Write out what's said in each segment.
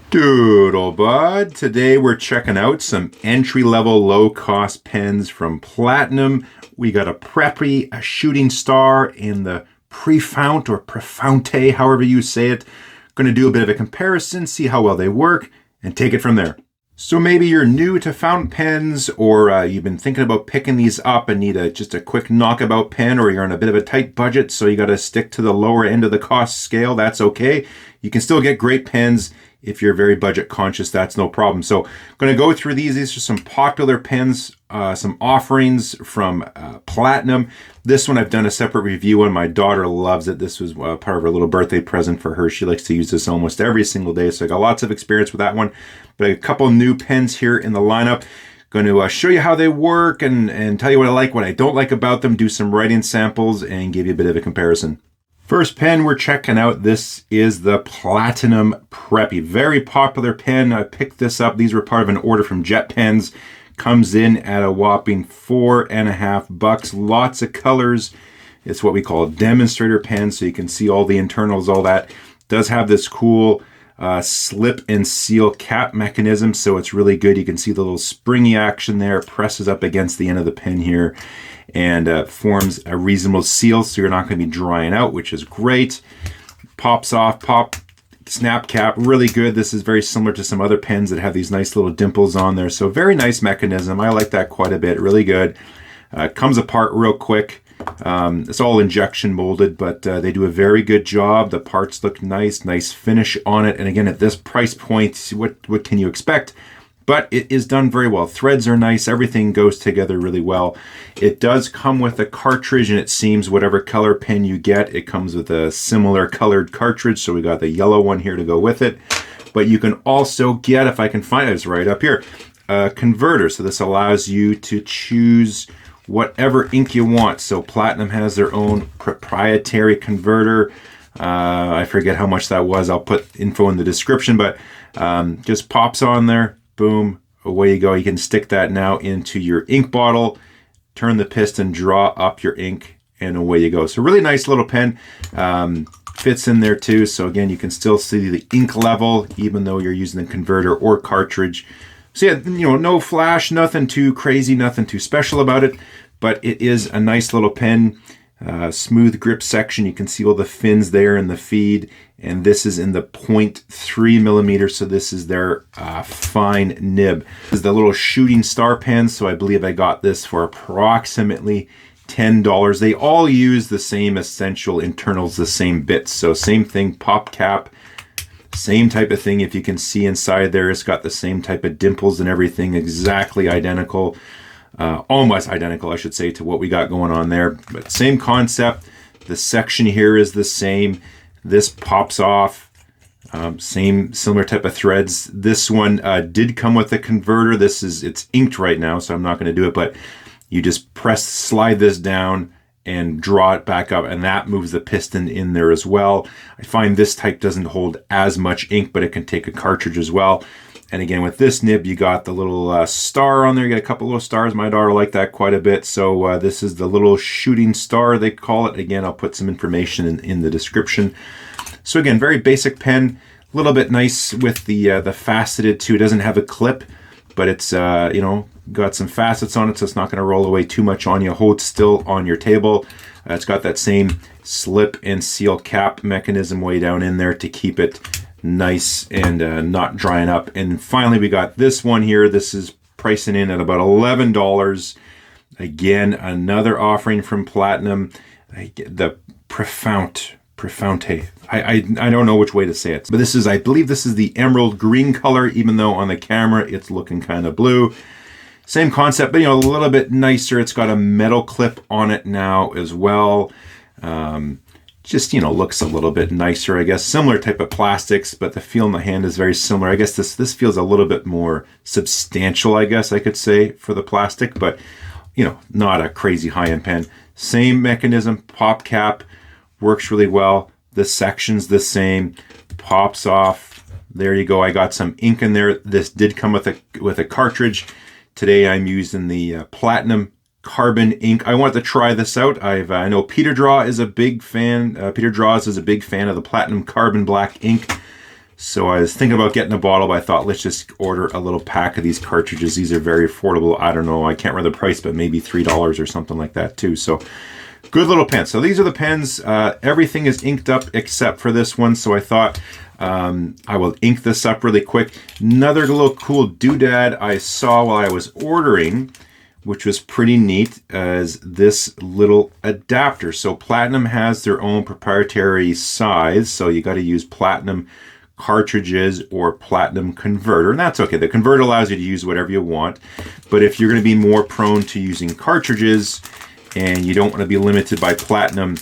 Doodlebud. Today we're checking out some entry-level low-cost pens from Platinum. We got a Preppy, a Shooting Star, and the Prefounte or Prefounte, however you say it. Going to do a bit of a comparison, see how well they work, and take it from there. So maybe you're new to fountain pens, or you've been thinking about picking these up and need just a quick knockabout pen, or you're on a bit of a tight budget, so you got to stick to the lower end of the cost scale. That's okay. You can still get great pens. If you're very budget conscious, that's no problem. So I'm going to go through these. These are some popular pens, some offerings from Platinum. This one I've done a separate review on. My daughter loves it. This was part of her little birthday present for her. She likes to use this almost every single day. So I got lots of experience with that one. But a couple new pens here in the lineup. Going to show you how they work and tell you what I like, what I don't like about them, do some writing samples, and give you a bit of a comparison. First pen we're checking out, this is the Platinum Preppy. Very popular pen. I picked this up. These were part of an order from Jet Pens. Comes in at a whopping $4.50. Lots of colors. It's what we call a demonstrator pen, so you can see all the internals, all that. Does have this cool slip and seal cap mechanism, so it's really good. You can see the little springy action there. It presses up against the end of the pen here and forms a reasonable seal, so you're not going to be drying out, which is great. Pops off, snap cap, really good. This is very similar to some other pens that have these nice little dimples on there, so very nice mechanism. I like that quite a bit, really good. Comes apart real quick. It's all injection molded, but they do a very good job. The parts look nice finish on it, and again, at this price point, what can you expect? But it is done very well. Threads are nice. Everything goes together really well. It does come with a cartridge, and it seems whatever color pen you get, it comes with a similar colored cartridge. So we got the yellow one here to go with it. But you can also get, if I can find it, it's right up here, a converter. So this allows you to choose whatever ink you want. So Platinum has their own proprietary converter. I forget how much that was. I'll put info in the description, but just pops on there. Boom, away you go. You can stick that now into your ink bottle, turn the piston, draw up your ink, and away you go. So really nice little pen. Fits in there too. So again, you can still see the ink level, even though you're using the converter or cartridge. So yeah, no flash, nothing too crazy, nothing too special about it, but it is a nice little pen. Smooth grip section. You can see all the fins there in the feed, and this is in the 0.3 millimeter, so this is their fine nib. This is the little Shooting Star pen, so I believe I got this for approximately $10. They all use the same essential internals, the same bits, so same thing, pop cap, same type of thing. If you can see inside there, it's got the same type of dimples and everything, exactly identical. Almost identical, I should say, to what we got going on there, but same concept. The section here is the same. This pops off, similar type of threads. This one did come with a converter. It's inked right now, so I'm not going to do it, but you just slide this down and draw it back up, and that moves the piston in there as well. I find this type doesn't hold as much ink, but it can take a cartridge as well. And again, with this nib, you got the little star on there. You got a couple little stars. My daughter liked that quite a bit. So this is the little Shooting Star, they call it. Again, I'll put some information in the description. So again, very basic pen. A little bit nice with the faceted too. It doesn't have a clip, but it's got some facets on it, so it's not going to roll away too much on you. Hold still on your table. It's got that same slip and seal cap mechanism way down in there to keep it nice and not drying up. And finally, we got this one here. This is pricing in at about $11. Again, another offering from Platinum. The Prefounte. I don't know which way to say it, but I believe this is the emerald green color, even though on the camera it's looking kind of blue. Same concept, but a little bit nicer. It's got a metal clip on it now as well. Just looks a little bit nicer, I guess. Similar type of plastics, but the feel in the hand is very similar. I guess this feels a little bit more substantial, I guess I could say, for the plastic, but not a crazy high-end pen. Same mechanism, pop cap, works really well. The section's the same, pops off. There you go. I got some ink in there. This did come with a cartridge. Today I'm using the Platinum Carbon ink. I want to try this out. I know Peter Draws is a big fan. Peter Draws is a big fan of the Platinum Carbon Black ink. So I was thinking about getting a bottle, but I thought let's just order a little pack of these cartridges. These are very affordable. I don't know, I can't remember the price, but maybe $3 or something like that too. So good little pen. So these are the pens. Everything is inked up except for this one. So I thought I will ink this up really quick. Another little cool doodad I saw while I was ordering, which was pretty neat, is this little adapter. So Platinum has their own proprietary size. So you got to use Platinum cartridges or Platinum converter, and that's okay. The converter allows you to use whatever you want, but if you're going to be more prone to using cartridges and you don't want to be limited by Platinum,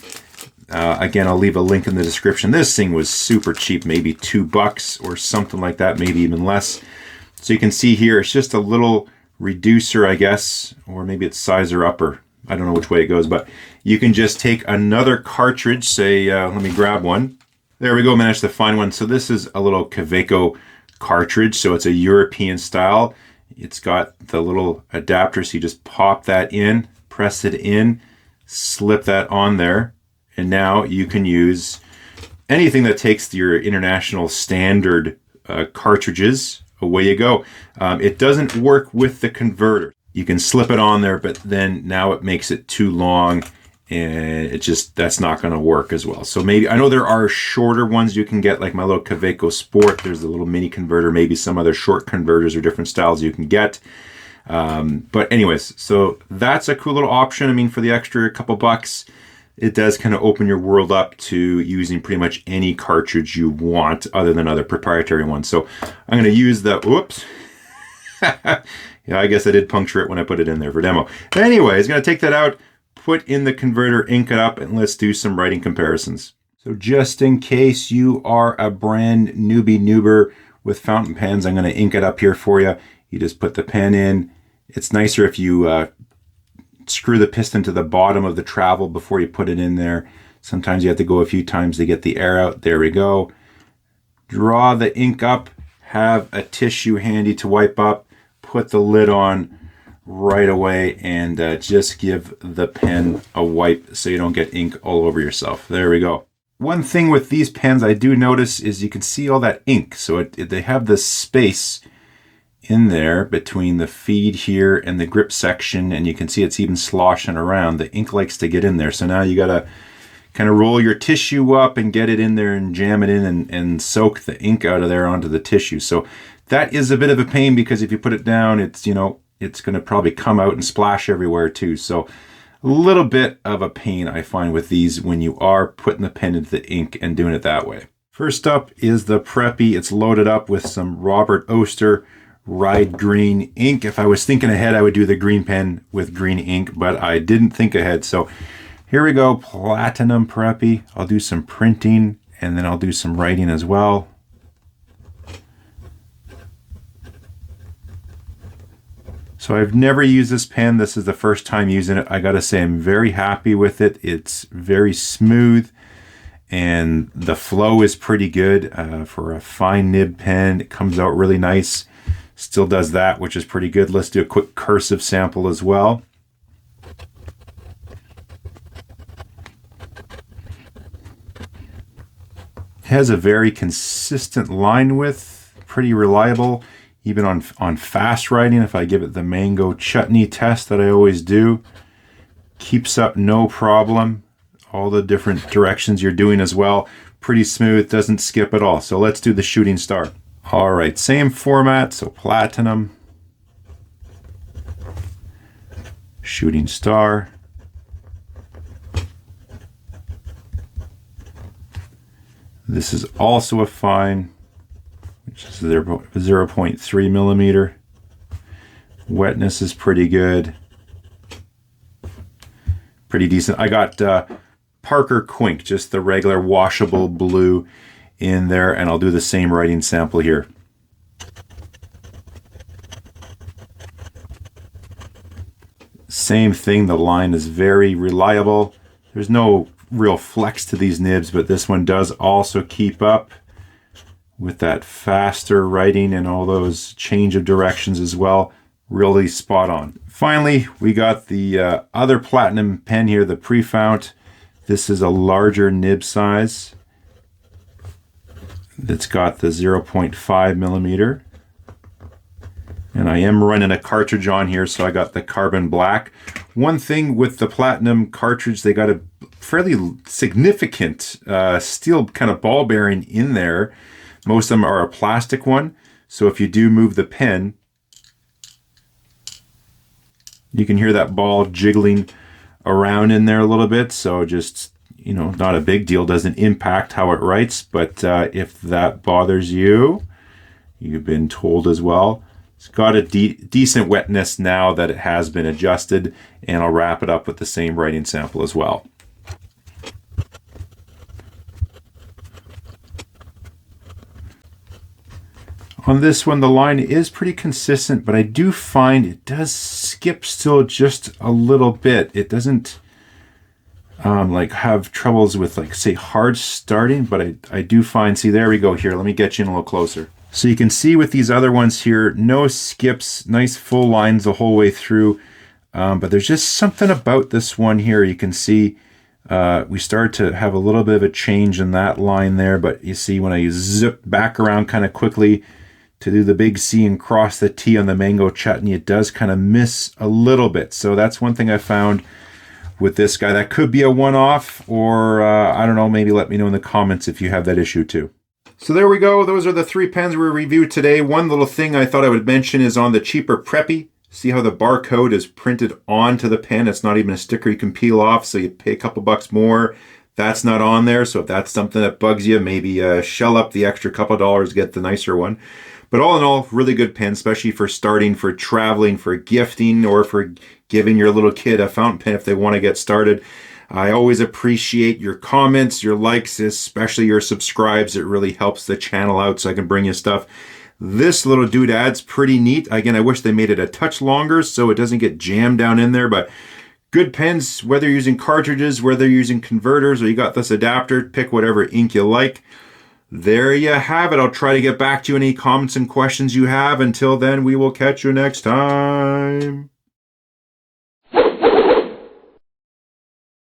again, I'll leave a link in the description. This thing was super cheap, maybe $2 or something like that, maybe even less. So you can see here, it's just a little reducer, I guess, or maybe it's sizer upper. I don't know which way it goes, but you can just take another cartridge, say, let me grab one. There we go, managed to find one. So this is a little Kaweco cartridge. So it's a European style. It's got the little adapter. So you just pop that in, press it in, slip that on there. And now you can use anything that takes your international standard cartridges. Away you go. It doesn't work with the converter. You can slip it on there, but then now it makes it too long, and that's not going to work as well. So maybe, I know there are shorter ones you can get, like my little Kaweco Sport. There's a little mini converter, maybe some other short converters or different styles you can get. But anyways, so that's a cool little option. I mean, for the extra couple bucks, it does kind of open your world up to using pretty much any cartridge you want other than other proprietary ones. So I'm going to use the, whoops. Yeah, I guess I did puncture it when I put it in there for demo. Anyways, going to take that out, put in the converter, ink it up, and let's do some writing comparisons. So just in case you are a brand noober with fountain pens, I'm going to ink it up here for you. You just put the pen in. It's nicer if you screw the piston to the bottom of the travel before you put it in there. Sometimes you have to go a few times to get the air out. There we go. Draw the ink up. Have a tissue handy to wipe up. Put the lid on right away, and just give the pen a wipe so you don't get ink all over yourself. There we go. One thing with these pens I do notice is you can see all that ink. So they have this space in there between the feed here and the grip section, and you can see it's even sloshing around. The ink likes to get in there. So now you got to kind of roll your tissue up and get it in there and jam it in and soak the ink out of there onto the tissue. So that is a bit of a pain, because if you put it down, it's, you know, it's going to probably come out and splash everywhere too. So a little bit of a pain I find with these when you are putting the pen into the ink and doing it that way. First up is the Preppy. It's loaded up with some Robert Oster Ride Green ink. If I was thinking ahead, I would do the green pen with green ink, but I didn't think ahead. So here we go, Platinum Preppy. I'll do some printing and then I'll do some writing as well. So I've never used this pen. This is the first time using it. I gotta say I'm very happy with it. It's very smooth and the flow is pretty good for a fine nib pen. It comes out really nice. Still does that, which is pretty good. Let's do a quick cursive sample as well. It has a very consistent line width, pretty reliable. Even on fast writing, if I give it the mango chutney test that I always do, keeps up no problem. All the different directions you're doing as well. Pretty smooth, doesn't skip at all. So let's do the shooting star. All right, same format, so Platinum, shooting star. This is also a fine, which is 0.3 millimeter. Wetness is pretty good. Pretty decent. I got Parker Quink, just the regular washable blue in there, and I'll do the same writing sample here. Same thing, the line is very reliable. There's no real flex to these nibs, but this one does also keep up with that faster writing and all those change of directions as well. Really spot on. Finally, we got the other Platinum pen here, the Prefounte. This is a larger nib size. that's got the 0.5 millimeter. And I am running a cartridge on here, so I got the carbon black. One thing with the Platinum cartridge, they got a fairly significant steel kind of ball bearing in there. Most of them are a plastic one. So if you do move the pen, you can hear that ball jiggling around in there a little bit. So just, you know, not a big deal, doesn't impact how it writes. But if that bothers you, you've been told as well. It's got a decent wetness now that it has been adjusted, and I'll wrap it up with the same writing sample as well. On this one, the line is pretty consistent, but I do find it does skip still just a little bit. It doesn't like have troubles with, like, say, hard starting, but I do find, see, there we go here. Let me get you in a little closer. So you can see with these other ones here, no skips, nice full lines the whole way through. But there's just something about this one here. You can see we start to have a little bit of a change in that line there. But you see when I zip back around kind of quickly to do the big C and cross the T on the mango chutney, it does kind of miss a little bit. So that's one thing I found with this guy. That could be a one-off, or I don't know, maybe let me know in the comments if you have that issue too. So there we go. Those are the 3 pens we reviewed today. One little thing I thought I would mention is on the cheaper Preppy. See how the barcode is printed onto the pen? It's not even a sticker you can peel off, so you pay a couple bucks more. That's not on there, so if that's something that bugs you, maybe shell up the extra couple dollars, get the nicer one. But all in all, really good pen, especially for starting, for traveling, for gifting, or for giving your little kid a fountain pen if they want to get started. I always appreciate your comments, your likes, especially your subscribes. It really helps the channel out so I can bring you stuff. This little doodad's pretty neat. Again, I wish they made it a touch longer so it doesn't get jammed down in there, but good pens, whether you're using cartridges, whether you're using converters, or you got this adapter, pick whatever ink you like. There you have it. I'll try to get back to you any comments and questions you have. Until then, we will catch you next time.